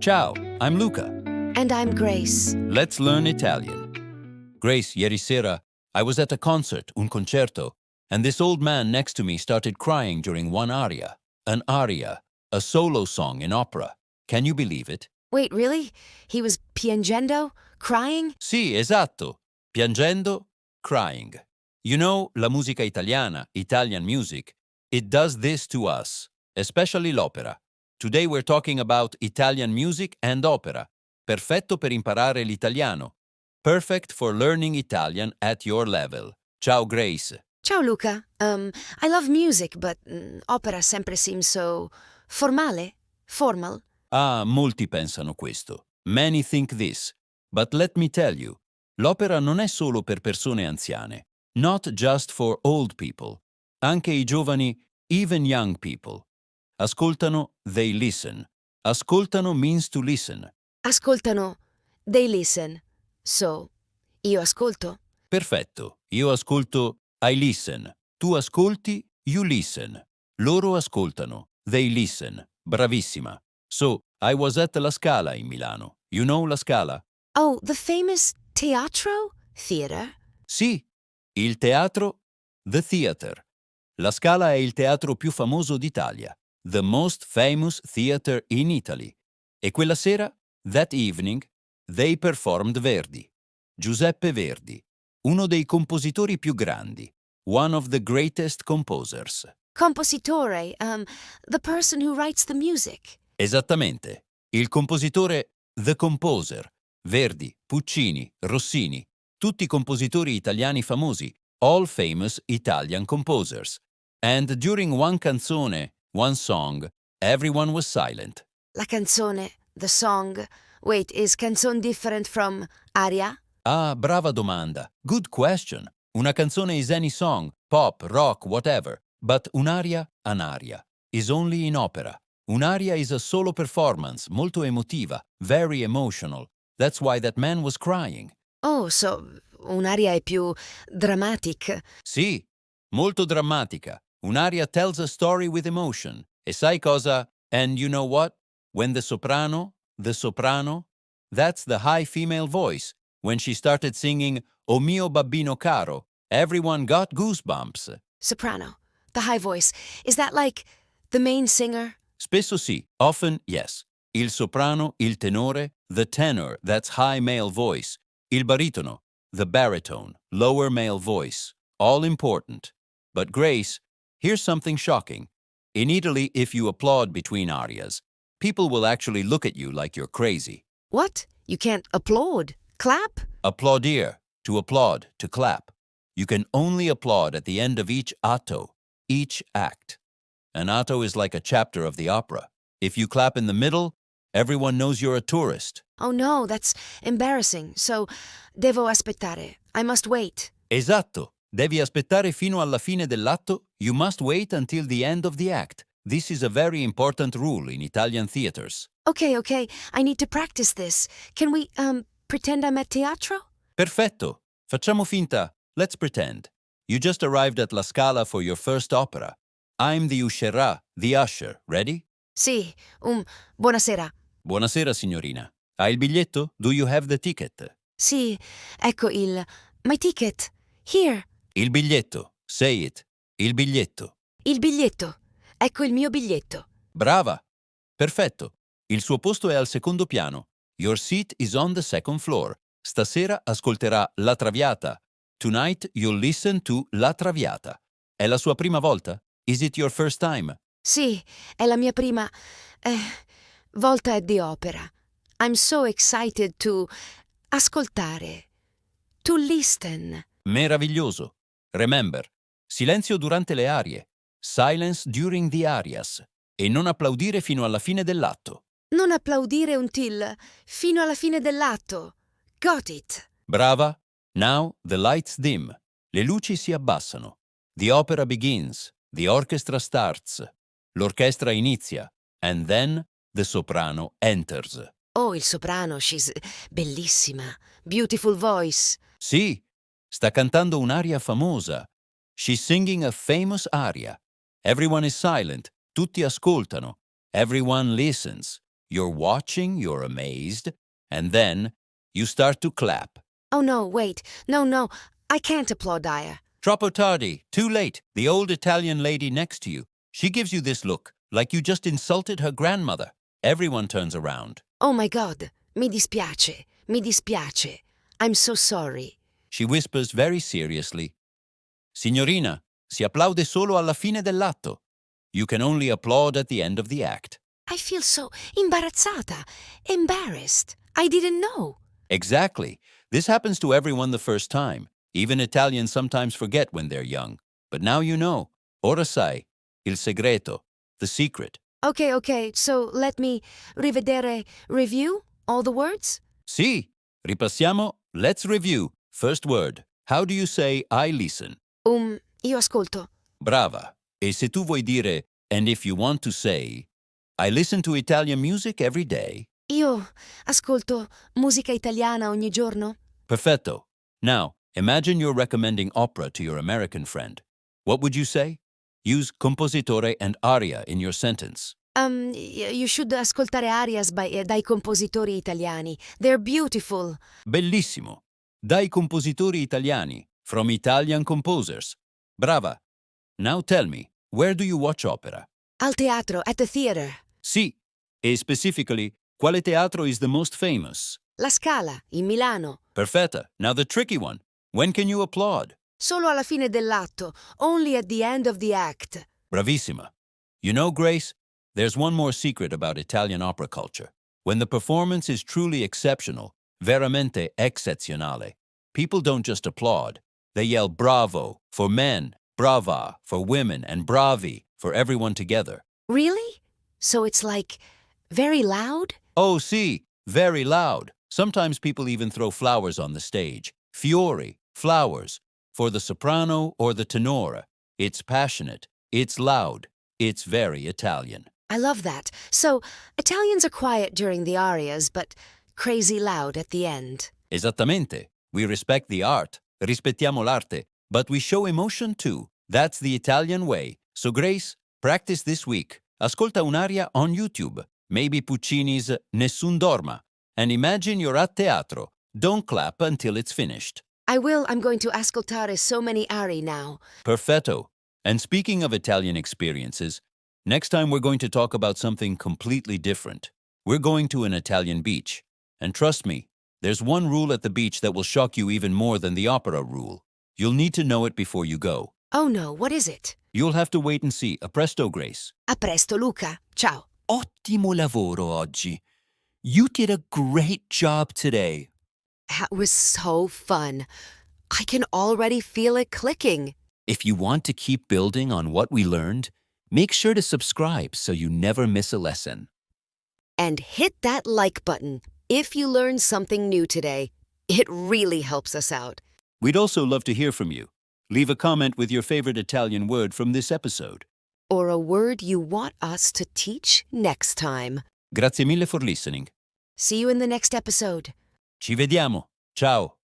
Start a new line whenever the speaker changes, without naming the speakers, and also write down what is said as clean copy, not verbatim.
Ciao, I'm Luca.
And I'm Grace.
Let's learn Italian. Grace, ieri sera, I was at a concert, un concerto, and this old man next to me started crying during one aria. An aria, a solo song in opera. Can you believe it?
Wait, really? He was piangendo? Crying?
Sì, esatto. Piangendo, crying. You know, la musica italiana, Italian music, it does this to us, especially l'opera. Today we're talking about Italian music and opera. Perfetto per imparare l'italiano. Perfect for learning Italian at your level. Ciao Grace.
Ciao, Luca. I love music, but opera sempre seems so formale. Formal.
Ah, molti pensano questo. Many think this. But let me tell you, l'opera non è solo per persone anziane. Not just for old people. Anche i giovani, even young people. Ascoltano, they listen. Ascoltano means to listen.
Ascoltano. They listen. So, io ascolto.
Perfetto. Io ascolto, I listen. Tu ascolti, you listen. Loro ascoltano, they listen. Bravissima. So, I was at La Scala in Milano. You know La Scala?
Oh, the famous teatro? Theater?
Sì, il teatro, the theater. La Scala è il teatro più famoso d'Italia. The most famous theater in Italy. E quella sera, that evening, they performed Verdi. Giuseppe Verdi, uno dei compositori più grandi. One of the greatest composers.
Compositore, the person who writes the music.
Esattamente. Il compositore, the composer. Verdi, Puccini, Rossini. Tutti compositori italiani famosi. All famous Italian composers. And during one canzone, one song, everyone was silent.
La canzone, the song. Wait, is canzone different from aria?
Ah, brava domanda. Good question. Una canzone is any song, pop, rock, whatever. But un'aria, an aria, is only in opera. Un'aria is a solo performance, molto emotiva, very emotional. That's why that man was crying.
Oh, so un'aria è più dramatic.
Sì, molto drammatica. Un'aria tells a story with emotion. E sai cosa? And you know what? When the soprano, that's the high female voice. When she started singing O mio babbino caro, everyone got goosebumps.
Soprano, the high voice. Is that like the main singer?
Spesso sì, often yes. Il soprano, il tenore, the tenor, that's high male voice. Il baritono, the baritone, lower male voice. All important. But Grace, here's something shocking. In Italy, if you applaud between arias, people will actually look at you like you're crazy.
What? You can't applaud? Clap?
Applaudir, to applaud, to clap. You can only applaud at the end of each atto, each act. An atto is like a chapter of the opera. If you clap in the middle, everyone knows you're a tourist.
Oh no, that's embarrassing. So, devo aspettare. I must wait.
Esatto. Devi aspettare fino alla fine dell'atto. You must wait until the end of the act. This is a very important rule in Italian theaters.
Okay. I need to practice this. Can we, pretend I'm at teatro?
Perfetto. Facciamo finta. Let's pretend. You just arrived at La Scala for your first opera. I'm the uscerà, the usher. Ready?
Sì, buonasera.
Buonasera, signorina. Ha il biglietto? Do you have the ticket?
Sì, ecco my ticket. Here.
Il biglietto. Say it. Il biglietto.
Il biglietto. Ecco il mio biglietto.
Brava. Perfetto. Il suo posto è al secondo piano. Your seat is on the second floor. Stasera ascolterà La Traviata. Tonight you'll listen to La Traviata. È la sua prima volta? Is it your first time?
Sì, è la mia prima volta di opera. I'm so excited to ascoltare. To listen.
Meraviglioso. Remember, silenzio durante le arie. Silence during the arias. E non applaudire fino alla fine dell'atto.
Non applaudire until fino alla fine dell'atto. Got it.
Brava. Now the lights dim. Le luci si abbassano. The opera begins. The orchestra starts. L'orchestra inizia. And then the soprano enters.
Oh, il soprano, she's bellissima. Beautiful voice.
Sì, sta cantando un'aria famosa. She's singing a famous aria. Everyone is silent. Tutti ascoltano. Everyone listens. You're watching, you're amazed, and then you start to clap.
Oh no, wait. No. I can't applaudire.
Troppo tardi, too late. The old Italian lady next to you. She gives you this look, like you just insulted her grandmother. Everyone turns around.
Oh my God. Mi dispiace. I'm so sorry.
She whispers very seriously, Signorina, si applaude solo alla fine dell'atto. You can only applaud at the end of the act.
I feel so imbarazzata. Embarrassed. I didn't know.
Exactly. This happens to everyone the first time. Even Italians sometimes forget when they're young. But now you know. Ora sai. Il segreto. The secret.
Okay. So let me review all the words?
Sì. Ripassiamo. Let's review. First word. How do you say I listen?
Io ascolto.
Brava. E se tu vuoi dire, and if you want to say, I listen to Italian music every day.
Io ascolto musica italiana ogni giorno.
Perfetto. Now, imagine you're recommending opera to your American friend. What would you say? Use compositore and aria in your sentence.
You should ascoltare arias dai compositori italiani. They're beautiful.
Bellissimo. Dai compositori italiani. From Italian composers. Brava. Now tell me, where do you watch opera?
Al teatro, at the theater.
Sì. E specifically, quale teatro is the most famous?
La Scala, in Milano.
Perfetta. Now the tricky one. When can you applaud?
Solo alla fine dell'atto. Only at the end of the act.
Bravissima. You know, Grace, there's one more secret about Italian opera culture. When the performance is truly exceptional, veramente eccezionale, people don't just applaud. They yell bravo for men, brava for women, and bravi for everyone together.
Really? So it's like very loud?
Oh, sì, very loud. Sometimes people even throw flowers on the stage. Fiori, flowers. For the soprano or the tenore. It's passionate. It's loud. It's very Italian.
I love that. So, Italians are quiet during the arias, but crazy loud at the end.
Esattamente. We respect the art. Rispettiamo l'arte. But we show emotion too. That's the Italian way. So Grace, practice this week. Ascolta un'aria on YouTube. Maybe Puccini's Nessun Dorma. And imagine you're at teatro. Don't clap until it's finished.
I will. I'm going to ascoltare so many arie now.
Perfetto. And speaking of Italian experiences, next time we're going to talk about something completely different. We're going to an Italian beach. And trust me, there's one rule at the beach that will shock you even more than the opera rule. You'll need to know it before you go.
Oh no, what is it?
You'll have to wait and see. A presto, Grace.
A presto, Luca. Ciao.
Ottimo lavoro oggi. You did a great job today.
That was so fun. I can already feel it clicking.
If you want to keep building on what we learned, make sure to subscribe so you never miss a lesson.
And hit that like button if you learned something new today. It really helps us out.
We'd also love to hear from you. Leave a comment with your favorite Italian word from this episode.
Or a word you want us to teach next time.
Grazie mille for listening.
See you in the next episode.
Ci vediamo. Ciao.